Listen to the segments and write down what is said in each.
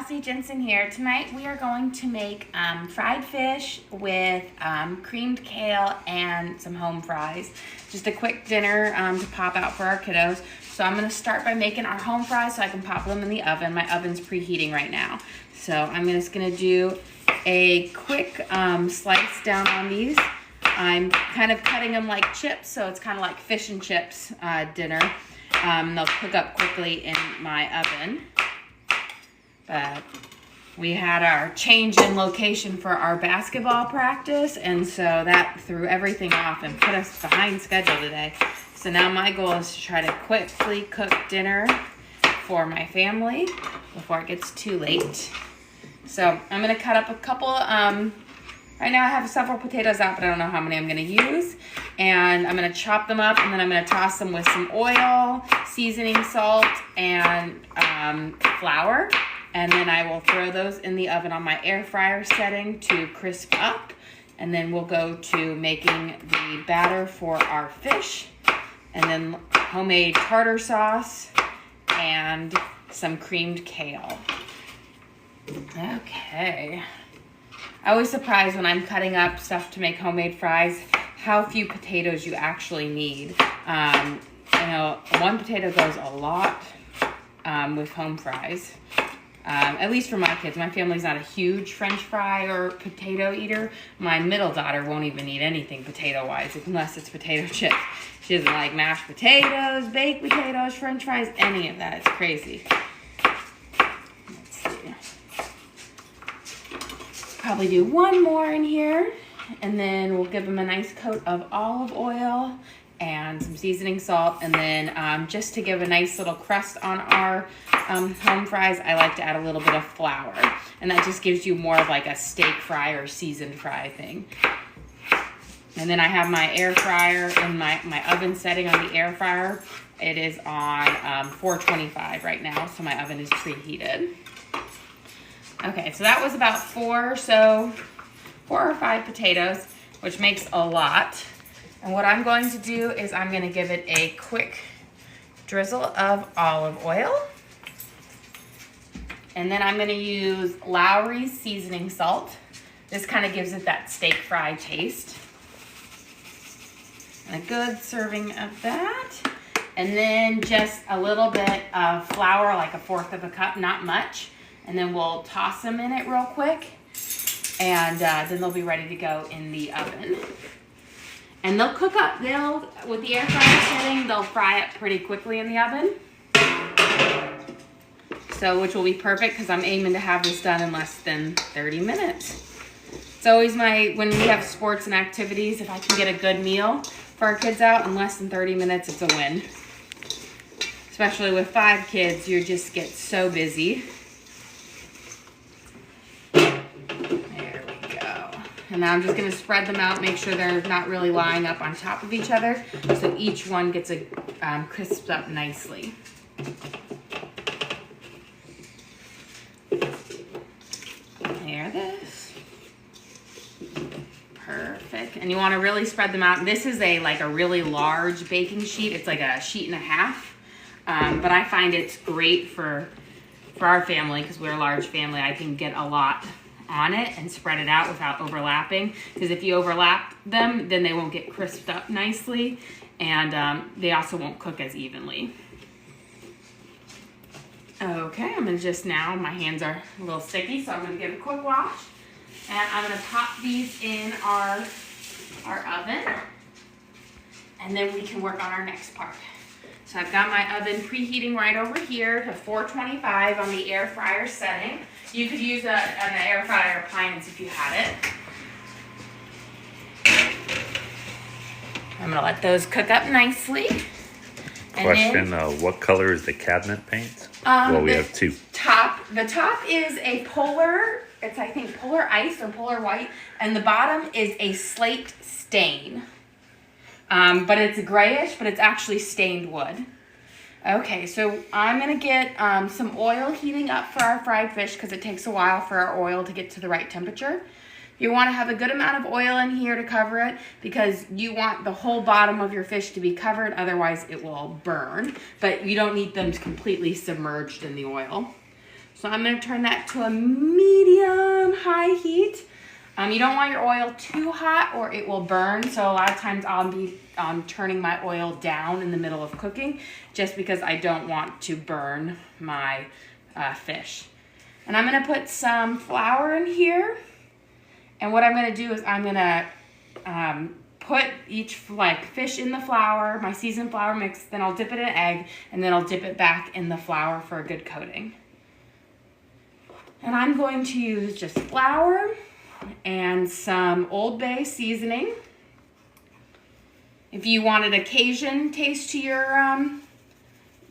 Chelsea Jensen here. Tonight we are going to make fried fish with creamed kale and some home fries. Just a quick dinner to pop out for our kiddos. So I'm going to start by making our home fries so I can pop them in the oven. My oven's preheating right now. So I'm just going to do a quick slice down on these. I'm kind of cutting them like chips, so it's kind of like fish and chips dinner. They'll cook up quickly in my oven. But we had our change in location for our basketball practice, and so that threw everything off and put us behind schedule today. So now my goal is to try to quickly cook dinner for my family before it gets too late. So I'm going to cut up a couple, right now I have several potatoes out, but I don't know how many I'm going to use. And I'm going to chop them up, and then I'm going to toss them with some oil, seasoning salt, and flour. And then I will throw those in the oven on my air fryer setting to crisp up. And then we'll go to making the batter for our fish. And then homemade tartar sauce and some creamed kale. Okay. I always surprised when I'm cutting up stuff to make homemade fries how few potatoes you actually need. You know, one potato goes a lot with home fries. At least for my kids. My family's not a huge French fry or potato eater. My middle daughter won't even eat anything potato-wise unless it's potato chips. She doesn't like mashed potatoes, baked potatoes, French fries, any of that. It's crazy. Let's see. Probably do one more in here, and then we'll give them a nice coat of olive oil and some seasoning salt, and then just to give a nice little crust on our home fries, I like to add a little bit of flour, and that just gives you more of like a steak fry or seasoned fry thing. And then I have my air fryer in my oven setting on the air fryer. It is on 425 right now, so my oven is preheated. Okay, so that was about four or five potatoes, which makes a lot. And what I'm going to do is I'm going to give it a quick drizzle of olive oil. And then I'm going to use Lowry's seasoning salt. This kind of gives it that steak fry taste. And a good serving of that. And then just a little bit of flour, like 1/4 of a cup, not much. And then we'll toss them in it real quick. And then they'll be ready to go in the oven. And they'll cook up, with the air fryer setting, they'll fry up pretty quickly in the oven. So, which will be perfect because I'm aiming to have this done in less than 30 minutes. It's always when we have sports and activities, if I can get a good meal for our kids out in less than 30 minutes, it's a win. Especially with 5 kids, you just get so busy. And now I'm just going to spread them out, make sure they're not really lying up on top of each other, so each one gets crisped up nicely. There it is. Perfect. And you want to really spread them out. This is like a really large baking sheet. It's like a sheet and a half. But I find it's great for our family because we're a large family. I can get a lot on it and spread it out without overlapping, because if you overlap them, then they won't get crisped up nicely, and they also won't cook as evenly. Okay, I'm gonna my hands are a little sticky, so I'm gonna give it a quick wash, and I'm gonna pop these in our oven, and then we can work on our next part. So I've got my oven preheating right over here to 425 on the air fryer setting. You could use an air fryer appliance if you had it. I'm going to let those cook up nicely. Question, what color is the cabinet paint? Well, we have 2. The top is a polar, it's I think polar ice or polar white, and the bottom is a slate stain. But it's grayish, but it's actually stained wood. Okay, so I'm going to get some oil heating up for our fried fish because it takes a while for our oil to get to the right temperature. You want to have a good amount of oil in here to cover it because you want the whole bottom of your fish to be covered, otherwise it will burn. But you don't need them completely submerged in the oil. So I'm gonna turn that to a medium-high heat. You don't want your oil too hot or it will burn. So a lot of times I'll be turning my oil down in the middle of cooking just because I don't want to burn my fish. And I'm gonna put some flour in here. And what I'm gonna do is I'm gonna put each fish in the flour, my seasoned flour mix, then I'll dip it in an egg, and then I'll dip it back in the flour for a good coating. And I'm going to use just flour and some Old Bay seasoning. If you wanted a Cajun taste to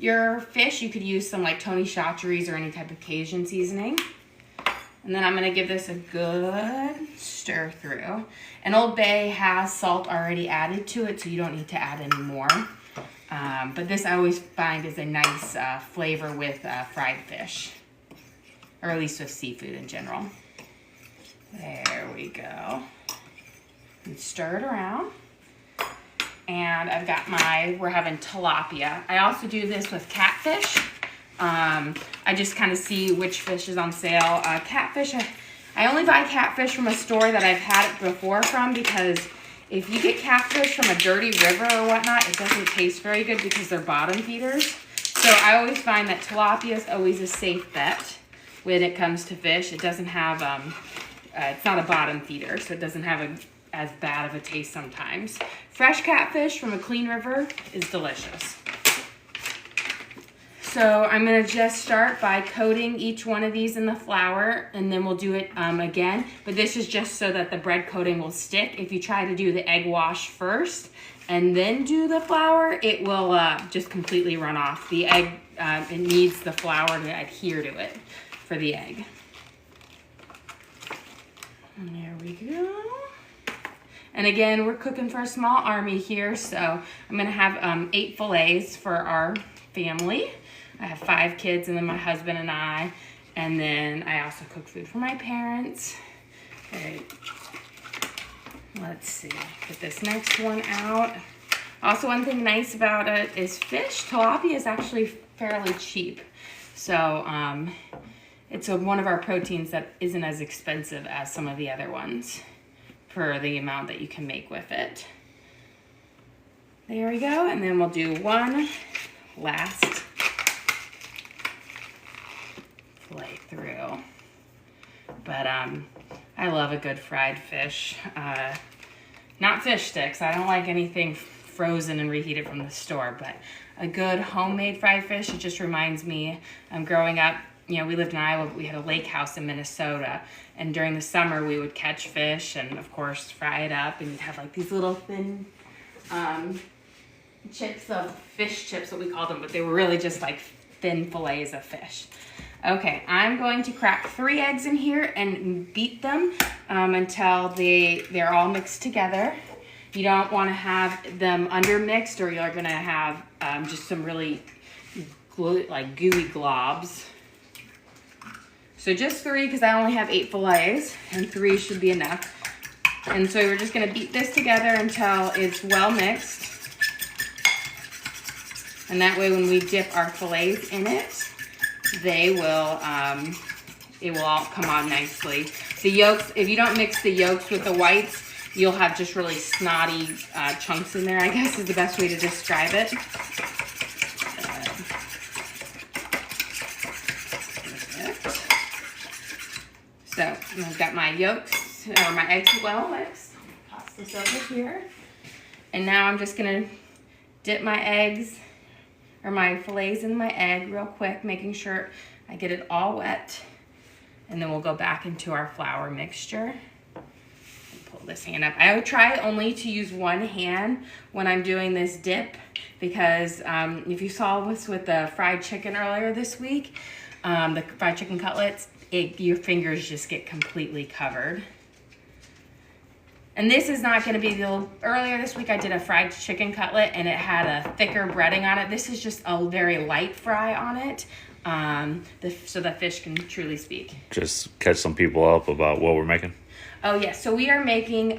your fish, you could use some like Tony Chachere's or any type of Cajun seasoning. And then I'm gonna give this a good stir through. And Old Bay has salt already added to it, so you don't need to add any more. But this I always find is a nice flavor with fried fish, or at least with seafood in general. There we go. And stir it around. And I've got we're having tilapia. I also do this with catfish. I just kind of see which fish is on sale. Catfish, I only buy catfish from a store that I've had it before from, because if you get catfish from a dirty river or whatnot, it doesn't taste very good because they're bottom feeders. So I always find that tilapia is always a safe bet when it comes to fish. It doesn't have, it's not a bottom feeder, so it doesn't have as bad of a taste sometimes. Fresh catfish from a clean river is delicious. So I'm gonna just start by coating each one of these in the flour, and then we'll do it again. But this is just so that the bread coating will stick. If you try to do the egg wash first and then do the flour, it will just completely run off. The egg, it needs the flour to adhere to it for the egg. And there we go. And again, we're cooking for a small army here, so I'm gonna have 8 fillets for our family. I have 5 kids, and then my husband and I, and then I also cook food for my parents. Okay, let's see, get this next one out. Also, one thing nice about it is fish. Tilapia is actually fairly cheap, so it's one of our proteins that isn't as expensive as some of the other ones for the amount that you can make with it. There we go, and then we'll do one last fillet through. But I love a good fried fish. Not fish sticks. I don't like anything frozen and reheated from the store, but a good homemade fried fish. It just reminds me, growing up, we lived in Iowa, but we had a lake house in Minnesota, and during the summer we would catch fish and of course fry it up, and you'd have like these little thin fish chips, what we called them, but they were really just like thin fillets of fish. Okay, I'm going to crack 3 eggs in here and beat them until they're all mixed together. You don't want to have them undermixed, or you're going to have just some really gooey globs. So just 3, because I only have 8 fillets, and 3 should be enough. And so we're just going to beat this together until it's well mixed. And that way when we dip our fillets in it, it will all come out nicely. The yolks, if you don't mix the yolks with the whites, you'll have just really snotty chunks in there, I guess is the best way to describe it. So I've got my yolks, or my eggs well mixed. Toss this over here. And now I'm just gonna dip my eggs, or my fillets in my egg real quick, making sure I get it all wet. And then we'll go back into our flour mixture. And pull this hand up. I would try only to use one hand when I'm doing this dip, because if you saw this with the fried chicken earlier this week, the fried chicken cutlets, your fingers just get completely covered. And this is not going to be earlier this week I did a fried chicken cutlet and it had a thicker breading on it. This is just a very light fry on it. so the fish can truly speak. Just catch some people up about what we're making. Oh yes, so we are making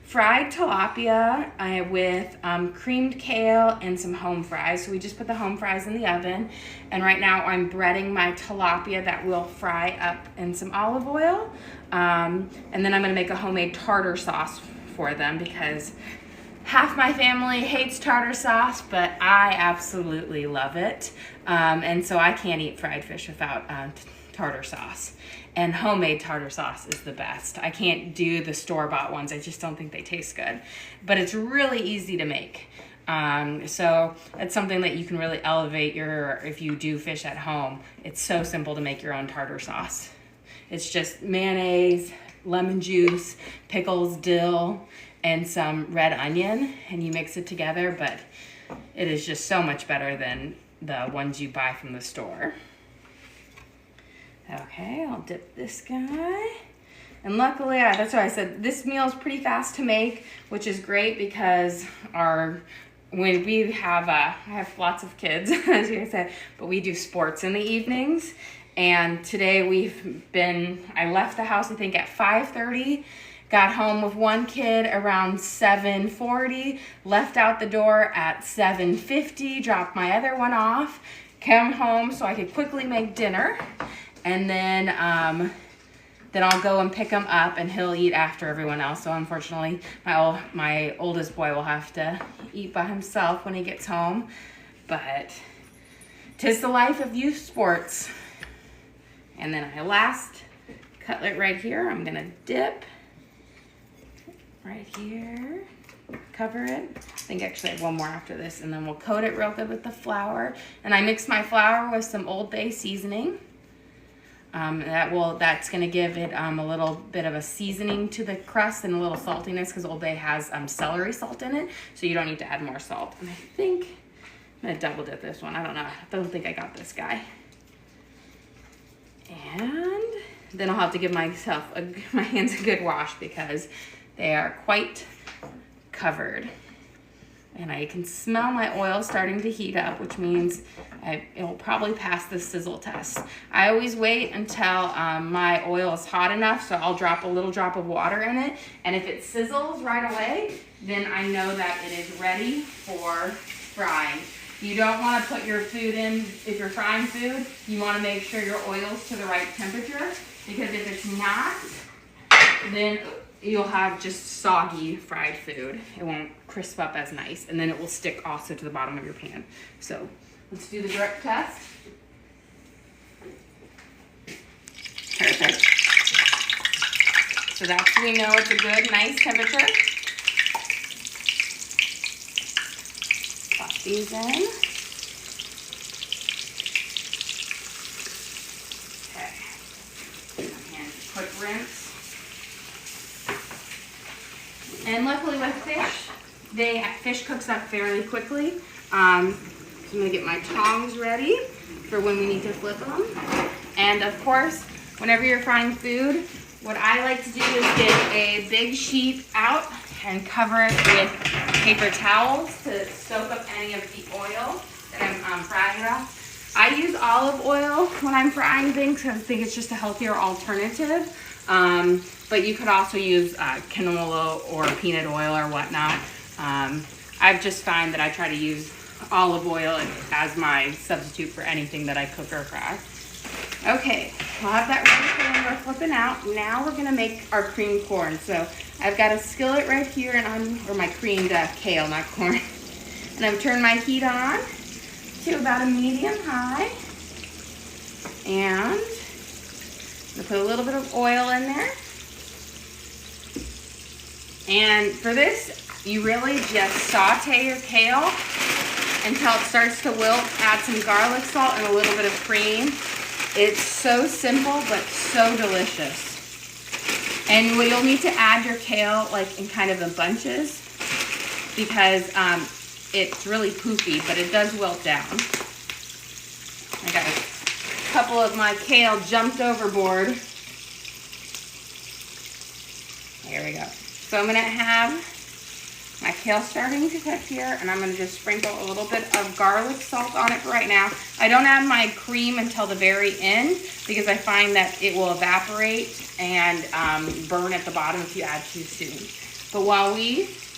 fried tilapia with creamed kale and some home fries. So we just put the home fries in the oven, and right now I'm breading my tilapia that will fry up in some olive oil, and then I'm going to make a homemade tartar sauce for them because half my family hates tartar sauce, but I absolutely love it, and so I can't eat fried fish without tartar sauce. And homemade tartar sauce is the best. I can't do the store-bought ones. I just don't think they taste good. But it's really easy to make. So it's something that you can really elevate if you do fish at home. It's so simple to make your own tartar sauce. It's just mayonnaise, lemon juice, pickles, dill, and some red onion. And you mix it together, but it is just so much better than the ones you buy from the store. Okay, I'll dip this guy. And luckily, that's why I said this meal is pretty fast to make, which is great because when we have, I have lots of kids, as you said, but we do sports in the evenings. And today I left the house, I think at 5:30, got home with one kid around 7:40, left out the door at 7:50, dropped my other one off, came home so I could quickly make dinner. And then I'll go and pick him up, and he'll eat after everyone else. So unfortunately, my oldest boy will have to eat by himself when he gets home. But 'tis the life of youth sports. And then my last cutlet right here, I'm gonna dip right here, cover it. I think actually I have one more after this, and then we'll coat it real good with the flour. And I mix my flour with some Old Bay seasoning. That's going to give it a little bit of a seasoning to the crust and a little saltiness because Old Bay has celery salt in it, so you don't need to add more salt. And I think I'm going to double dip this one. I don't know. I don't think I got this guy. And then I'll have to give my hands a good wash because they are quite covered. And I can smell my oil starting to heat up, which means it will probably pass the sizzle test. I always wait until my oil is hot enough, so I'll drop a little drop of water in it. And if it sizzles right away, then I know that it is ready for frying. You don't want to put your food in, if you're frying food, you want to make sure your oil's to the right temperature, because if it's not, then you'll have just soggy fried food. It won't crisp up as nice, and then it will stick also to the bottom of your pan. So let's do the direct test. Perfect. So that's when we know it's a good, nice temperature. Pop these in. Okay. And quick rinse. And luckily with fish cooks up fairly quickly. So I'm gonna get my tongs ready for when we need to flip them. And of course, whenever you're frying food, what I like to do is get a big sheet out and cover it with paper towels to soak up any of the oil that I'm frying it off. I use olive oil when I'm frying things because I think it's just a healthier alternative. But you could also use canola or peanut oil or whatnot. I've just found that I try to use olive oil as my substitute for anything that I cook or fry. Okay, I'll have that ready for when we're flipping out. Now we're gonna make our creamed corn. So I've got a skillet right here, or my creamed kale, not corn. And I've turned my heat on to about a medium high. And I'm gonna put a little bit of oil in there. And for this, you really just saute your kale until it starts to wilt. Add some garlic salt and a little bit of cream. It's so simple, but so delicious. And you'll need to add your kale like in kind of in bunches because it's really poofy, but it does wilt down. I got a couple of my kale jumped overboard. There we go. So I'm gonna have My kale's starting to cook here, and I'm gonna just sprinkle a little bit of garlic salt on it right now. I don't add my cream until the very end because I find that it will evaporate and burn at the bottom if you add too soon. But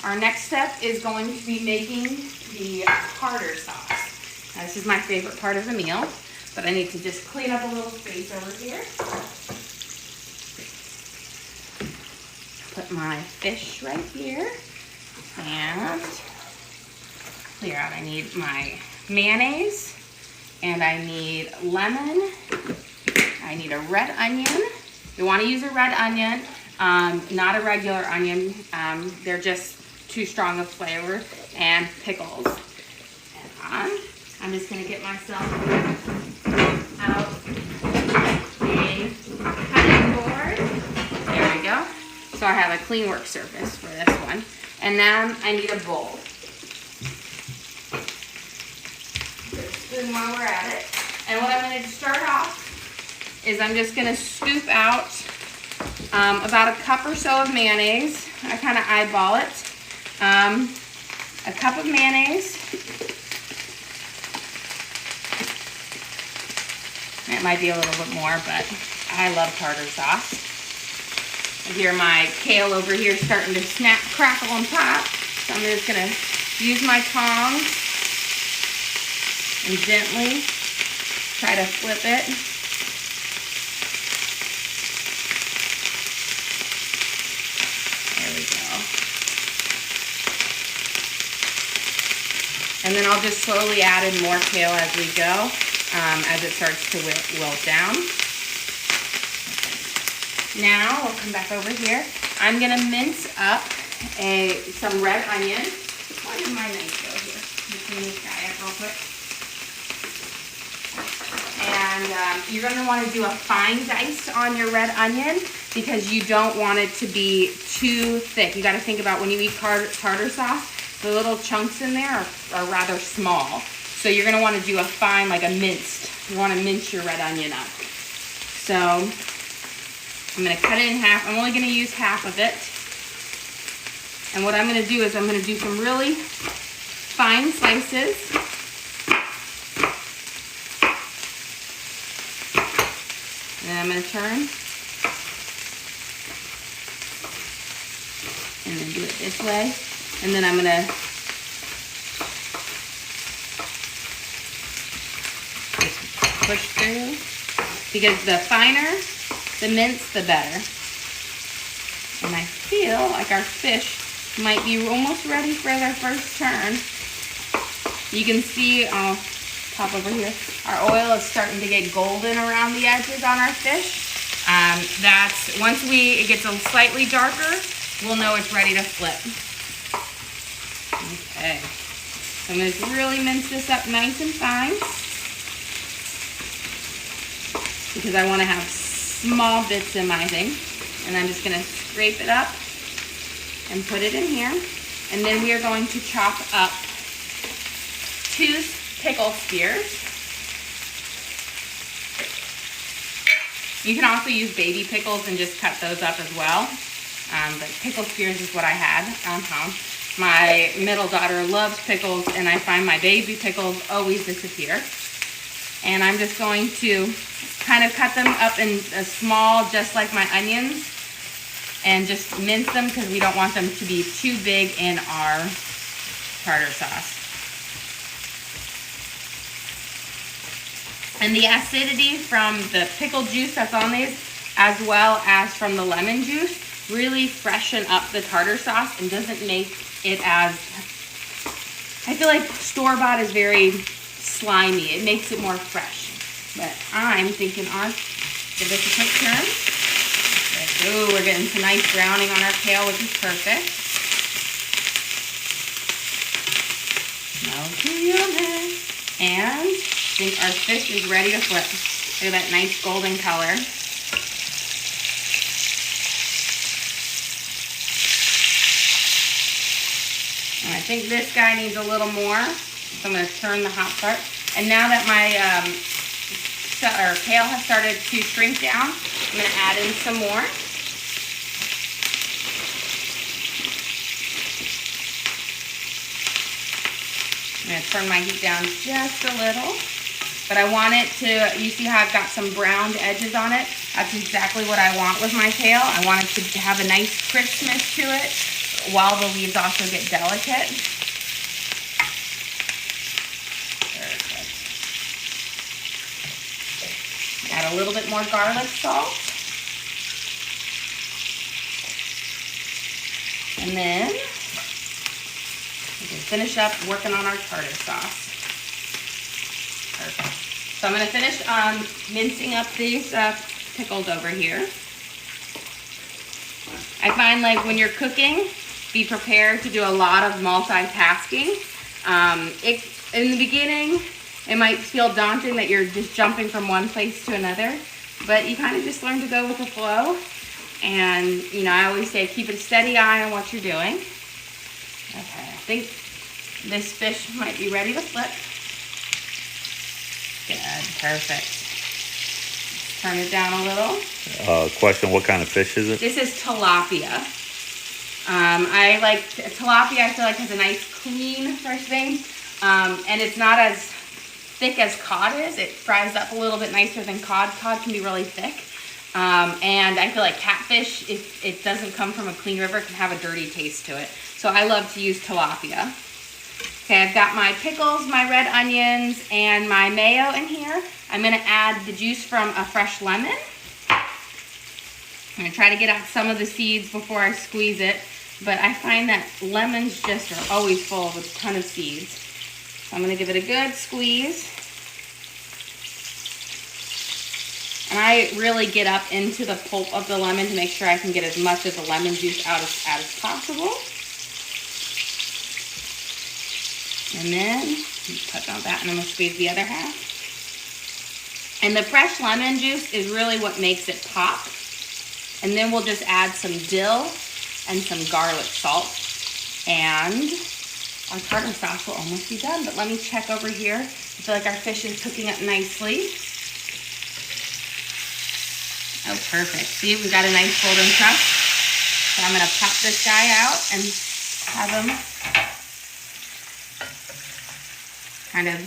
our next step is going to be making the tartar sauce. Now, this is my favorite part of the meal, but I need to just clean up a little space over here. Put my fish right here. And clear out. I need my mayonnaise, and I need lemon. I need a red onion. You want to use a red onion, not a regular onion. They're just too strong of flavor. And pickles. And I'm just going to get myself out a cutting board. There we go. So I have a clean work surface for this one. And now I need a bowl. Put a spoon while we're at it. And what I'm going to start off is I'm just going to scoop out about a cup or so of mayonnaise. I kind of eyeball it. A cup of mayonnaise. It might be a little bit more, but I love tartar sauce. I hear my kale over here starting to snap, crackle, and pop. So I'm just going to use my tongs and gently try to flip it. There we go. And then I'll just slowly add in more kale as we go, as it starts to wilt down. Now, we'll come back over here. I'm going to mince up some red onion. Why did my knife go here? Clean this guy up real quick. And you're going to want to do a fine dice on your red onion because you don't want it to be too thick. You got to think about when you eat tartar sauce, the little chunks in there are rather small. So you're going to want to do a fine, like a minced. You want to mince your red onion up. So I'm going to cut it in half. I'm only going to use half of it. And what I'm going to do is I'm going to do some really fine slices. And then I'm going to turn. And then do it this way. And then I'm going to just push through. Because the finer the mince, the better. And I feel like our fish might be almost ready for their first turn. You can see, I'll pop over here, our oil is starting to get golden around the edges on our fish. That's, once it gets a slightly darker, we'll know it's ready to flip. Okay. So I'm going to really mince this up nice and fine. Because I want to have small bits in my thing. And I'm just going to scrape it up and put it in here. And then we are going to chop up 2 pickle spears. You can also use baby pickles and just cut those up as well. But pickle spears is what I had. My middle daughter loves pickles, and I find my baby pickles always disappear. And I'm just going to kind of cut them up in a small, just like my onions, and just mince them because we don't want them to be too big in our tartar sauce. And the acidity from the pickle juice that's on these, as well as from the lemon juice, really freshen up the tartar sauce and doesn't make it as, I feel like store-bought is very slimy. It makes it more fresh. But I'm thinking give this a quick turn. Ooh, we're getting some nice browning on our kale, which is perfect. Smells too yummy. And I think our fish is ready to flip. Look at that nice golden color. And I think this guy needs a little more. So I'm going to turn the hot start. And now that my kale has started to shrink down, I'm going to add in some more. going to turn my heat down just a little. But I want it to, you see how I've got some browned edges on it? That's exactly what I want with my kale. I want it to have a nice crispness to it while the leaves also get delicate. Perfect. Add a little bit more garlic salt. And then we can finish up working on our tartar sauce. Perfect. So I'm going to finish mincing up these pickles over here. I find like when you're cooking, be prepared to do a lot of multitasking. In the beginning, it might feel daunting that you're just jumping from one place to another, but you kind of just learn to go with the flow. And, you know, I always say keep a steady eye on what you're doing. Okay, I think this fish might be ready to flip. Good, perfect. Turn it down a little. Question, what kind of fish is it? This is tilapia. I like tilapia, I feel like has a nice clean fresh vein. And it's not as thick as cod is. It fries up a little bit nicer than cod. Cod can be really thick. And I feel like catfish, if it doesn't come from a clean river, can have a dirty taste to it. So I love to use tilapia. Okay, I've got my pickles, my red onions, and my mayo in here. I'm going to add the juice from a fresh lemon. I'm going to try to get out some of the seeds before I squeeze it, but I find that lemons just are always full of a ton of seeds. So I'm going to give it a good squeeze. And I really get up into the pulp of the lemon to make sure I can get as much of the lemon juice out as possible. And then touch on that, and I'm going to squeeze the other half. And the fresh lemon juice is really what makes it pop. And then we'll just add some dill and some garlic salt. And our tartar sauce will almost be done. But let me check over here. I feel like our fish is cooking up nicely. Oh, perfect. See, we've got a nice golden crust. So I'm going to pop this guy out and have him kind of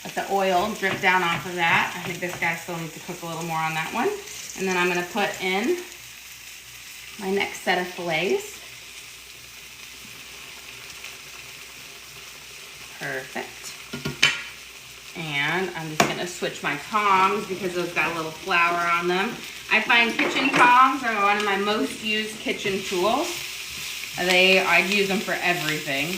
let the oil drip down off of that. I think this guy still needs to cook a little more on that one. And then I'm going to put in my next set of fillets. Perfect. And I'm just going to switch my tongs because those got a little flour on them. I find kitchen tongs are one of my most used kitchen tools. I use them for everything.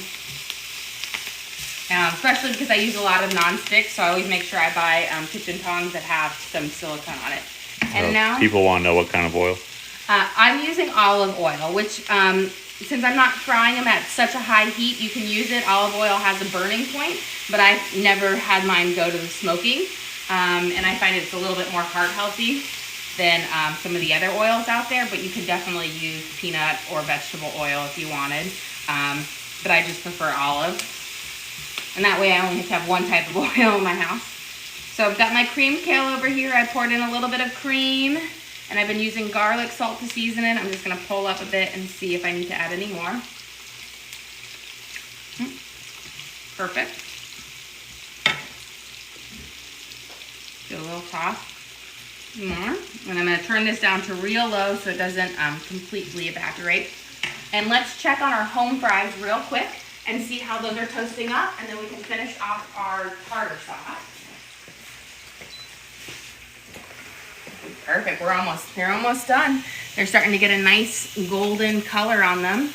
Especially because I use a lot of non-stick, so I always make sure I buy kitchen tongs that have some silicone on it. And now people want to know what kind of oil. I'm using olive oil, which since I'm not frying them at such a high heat, you can use it. Olive oil has a burning point, but I've never had mine go to the smoking. And I find it's a little bit more heart healthy than some of the other oils out there, but you could definitely use peanut or vegetable oil if you wanted. But I just prefer olive. And that way I only have to have one type of oil in my house. So I've got my creamed kale over here. I poured in a little bit of cream, and I've been using garlic salt to season it. I'm just going to pull up a bit and see if I need to add any more. Perfect. Do a little toss more. And I'm going to turn this down to real low so it doesn't completely evaporate. And let's check on our home fries real quick and see how those are toasting up, and then we can finish off our tartar sauce. Perfect, they're almost done. They're starting to get a nice golden color on them,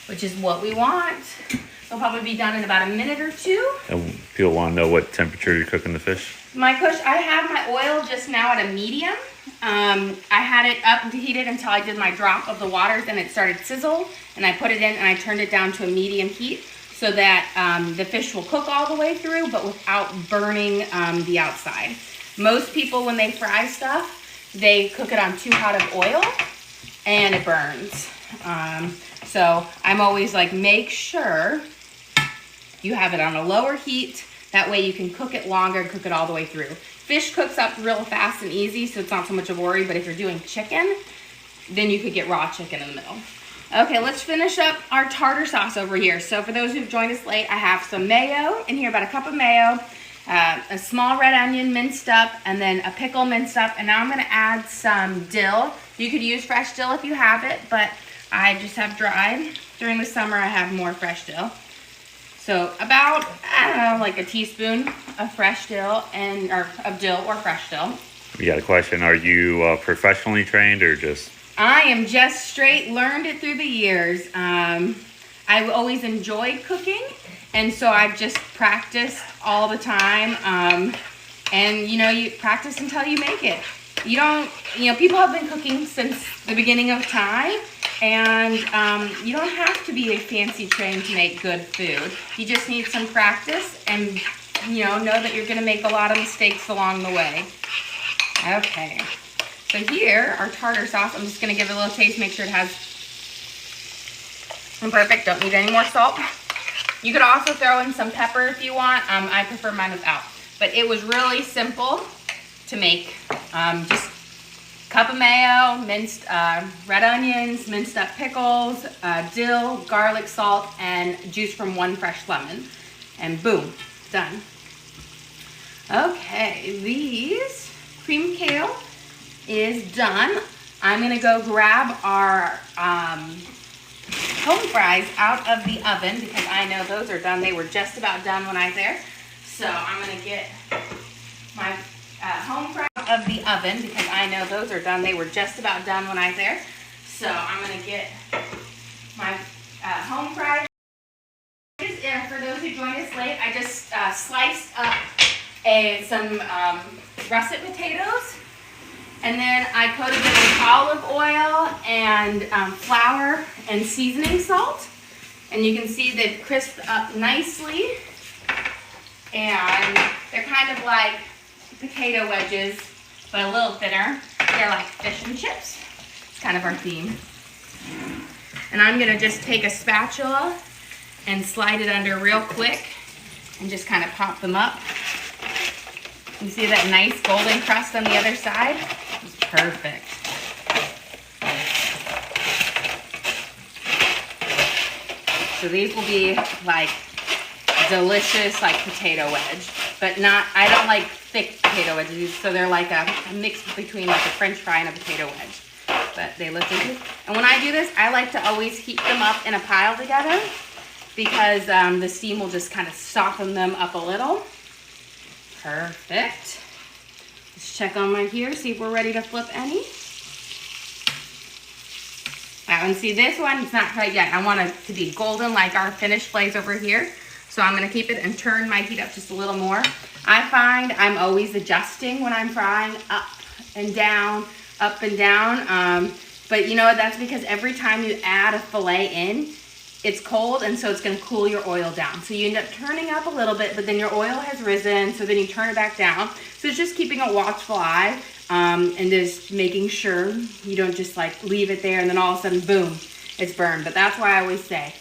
which is what we want. They'll probably be done in about a minute or two. And people want to know what temperature you're cooking the fish. I have my oil just now at a medium. I had it up and heated until I did my drop of the water, then it started sizzle, and I put it in and I turned it down to a medium heat so that the fish will cook all the way through, but without burning the outside. Most people, when they fry stuff, they cook it on too hot of oil and it burns. So I'm always like, make sure you have it on a lower heat. That way you can cook it longer and cook it all the way through. Fish cooks up real fast and easy, so it's not so much a worry, but if you're doing chicken, then you could get raw chicken in the middle. Okay, let's finish up our tartar sauce over here. So for those who've joined us late, I have some mayo in here, about a cup of mayo, a small red onion minced up, and then a pickle minced up. And now I'm gonna add some dill. You could use fresh dill if you have it, but I just have dried. During the summer, I have more fresh dill. So about, I don't know, like a teaspoon of fresh dill or dill or fresh dill. We got a question. Are you professionally trained or just? I am just straight learned it through the years. I've always enjoyed cooking, and so I've just practiced all the time. And you practice until you make it. People have been cooking since the beginning of time, and you don't have to be a fancy trained to make good food. You just need some practice and know that you're gonna make a lot of mistakes along the way. Okay, so here, our tartar sauce, I'm just gonna give it a little taste, make sure it has, perfect, don't need any more salt. You could also throw in some pepper if you want. I prefer mine without, but it was really simple to make. Just a cup of mayo, minced red onions, minced up pickles, dill, garlic, salt, and juice from one fresh lemon. And boom, done. Okay, these cream kale is done. I'm gonna go grab our home fries out of the oven because I know those are done. They were just about done when I was there. So I'm gonna get my home fries out of the oven because I know those are done. They were just about done when I was there. So I'm gonna get my home fries. And for those who joined us late, I just sliced up some russet potatoes, and then I coated it with olive oil and flour and seasoning salt. And you can see they've crisped up nicely, and they're kind of like potato wedges, but a little thinner. They're like fish and chips. It's kind of our theme. And I'm gonna just take a spatula and slide it under real quick and just kind of pop them up. You see that nice golden crust on the other side? It's perfect. So these will be like delicious, like potato wedge, but I don't like thick potato wedges, so they're like a mix between like a French fry and a potato wedge. But they look good. And when I do this, I like to always heat them up in a pile together because the steam will just kind of soften them up a little. Perfect. Let's check on my here, see if we're ready to flip any. And see this one, it's not quite yet. I want it to be golden like our finished fillets over here. So I'm gonna keep it and turn my heat up just a little more. I find I'm always adjusting when I'm frying up and down, up and down. But that's because every time you add a fillet in, it's cold, and so it's gonna cool your oil down. So you end up turning up a little bit, but then your oil has risen, so then you turn it back down. So it's just keeping a watchful eye, and just making sure you don't just like leave it there and then all of a sudden, boom, it's burned. But that's why I always say,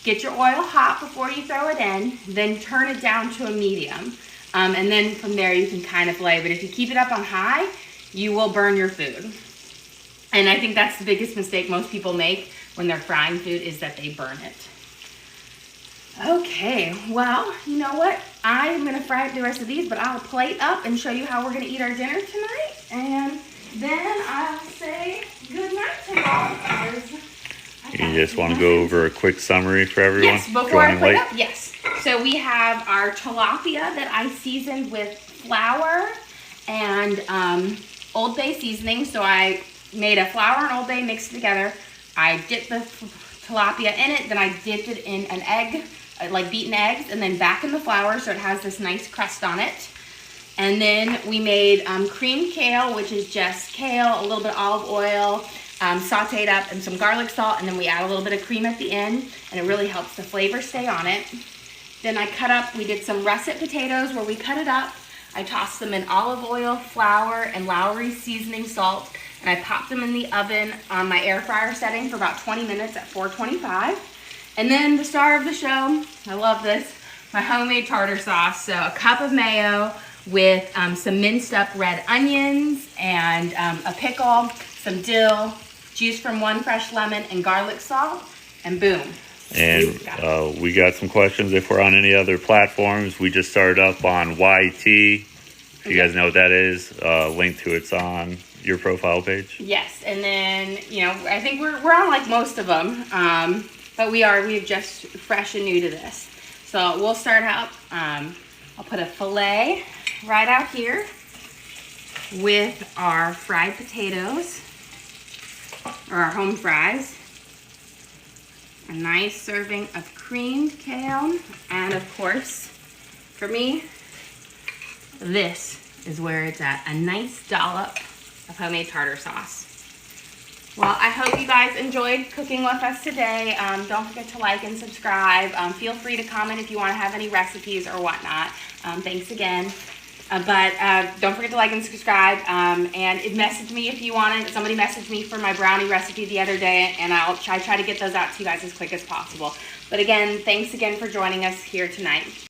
get your oil hot before you throw it in, then turn it down to a medium. And then from there you can kind of fillet. But if you keep it up on high, you will burn your food. And I think that's the biggest mistake most people make when they're frying food, is that they burn it. Okay, well, you know what? I'm gonna fry the rest of these, but I'll plate up and show you how we're gonna eat our dinner tonight. And then I'll say good night to all. You just want to go over a quick summary for everyone? Yes, before I plate up, yes. So we have our tilapia that I seasoned with flour and Old Bay seasoning. So I made a flour and Old Bay mixed together. I dipped the tilapia in it, then I dipped it in an egg, like beaten eggs, and then back in the flour so it has this nice crust on it. And then we made creamed kale, which is just kale, a little bit of olive oil, sauteed up, and some garlic salt, and then we add a little bit of cream at the end, and it really helps the flavor stay on it. Then we did some russet potatoes where we cut it up. I tossed them in olive oil, flour, and Lowry seasoning salt, and I popped them in the oven on my air fryer setting for about 20 minutes at 425. And then the star of the show, I love this, my homemade tartar sauce. So a cup of mayo with some minced up red onions and a pickle, some dill, juice from 1 fresh lemon, and garlic salt, and boom. And we got some questions if we're on any other platforms. We just started up on YT. If you guys know what that is, link to it's on your profile page. Yes, and then, you know, I think we're on like most of them, but we're just fresh and new to this. So we'll start out, I'll put a fillet right out here with our fried potatoes, or our home fries. A nice serving of creamed kale, and of course, for me, this is where it's at. A nice dollop of homemade tartar sauce. Well, I hope you guys enjoyed cooking with us today. Don't forget to like and subscribe. Feel free to comment if you want to have any recipes or whatnot. Thanks again. But don't forget to like and subscribe, and message me if you want it. Somebody messaged me for my brownie recipe the other day, and I'll try to get those out to you guys as quick as possible. But again, thanks again for joining us here tonight.